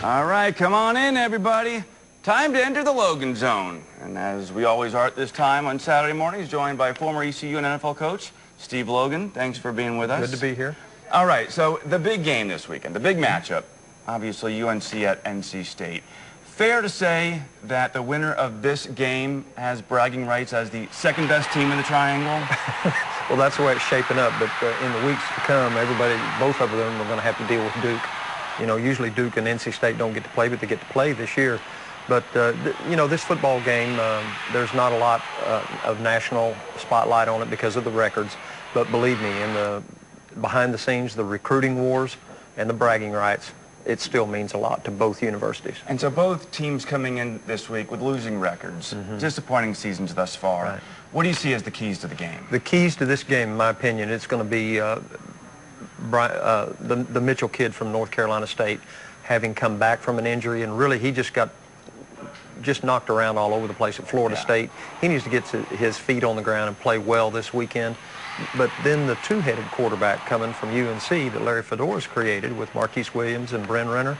All right, come on in, everybody. Time to enter the Logan zone. And as we always are at this time on Saturday mornings, joined by former ECU and NFL coach Steve Logan. Thanks for being with us. Good to be here. All right, so the big game this weekend, the big matchup, obviously UNC at NC State. Fair to say that the winner of this game has bragging rights as the second best team in the triangle? Well, that's the way it's shaping up, but in the weeks to come, both of them are going to have to deal with Duke. You know, usually Duke and NC State don't get to play, but they get to play this year. But, you know, this football game, there's not a lot of national spotlight on it because of the records. But believe me, in the behind the scenes, the recruiting wars and the bragging rights, it still means a lot to both universities. And so both teams coming in this week with losing records, disappointing seasons thus far. Right. What do you see as the keys to the game? The keys to this game, in my opinion, it's going to be the Mitchell kid from North Carolina State having come back from an injury, and really he just got knocked around all over the place at Florida State. He needs to get his feet on the ground and play well this weekend. But then the two-headed quarterback coming from UNC that Larry Fedora's created with Marquise Williams and Bryn Renner,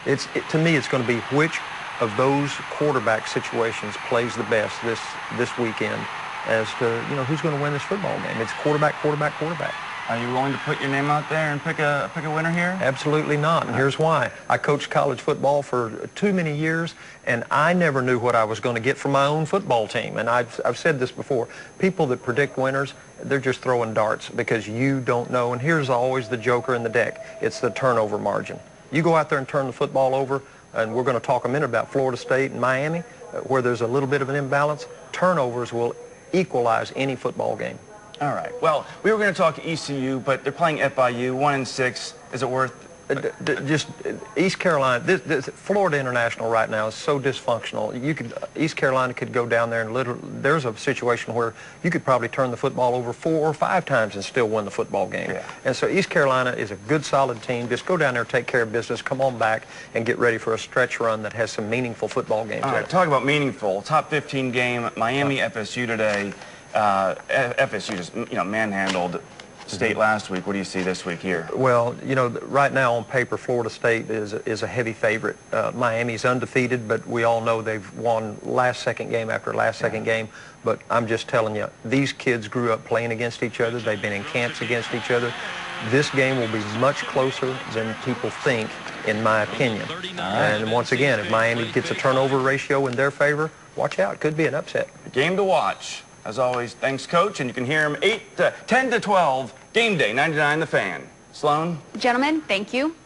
to me it's going to be which of those quarterback situations plays the best this weekend as to, you know, who's going to win this football game. It's quarterback, quarterback, quarterback. Are you willing to put your name out there and pick a winner here? Absolutely not, and here's why. I coached college football for too many years, and I never knew what I was going to get from my own football team. And I've said this before. People that predict winners, they're just throwing darts because you don't know. And here's always the joker in the deck. It's the turnover margin. You go out there and turn the football over, and we're going to talk a minute about Florida State and Miami, where there's a little bit of an imbalance. Turnovers will equalize any football game. All right. Well, we were going to talk ECU, but they're playing FIU, 1-6. Is it worth? Just East Carolina, Florida International right now is so dysfunctional. East Carolina could go down there and there's a situation where you could probably turn the football over 4 or 5 times and still win the football game. Yeah. And so East Carolina is a good, solid team. Just go down there, take care of business, come on back, and get ready for a stretch run that has some meaningful football games. All right. Talk about meaningful. Top 15 game, Miami, FSU today. FSU just, you know, manhandled State last week. What do you see this week here? Well, you know, right now on paper, Florida State is a heavy favorite. Miami's undefeated, but we all know they've won last-second game after last-second game. But I'm just telling you, these kids grew up playing against each other. They've been in camps against each other. This game will be much closer than people think, in my opinion. And once again, if Miami gets a turnover ratio in their favor, watch out. It could be an upset. Game to watch. As always, thanks, Coach, and you can hear him 10 to 12, game day, 99 The Fan. Sloan? Gentlemen, thank you.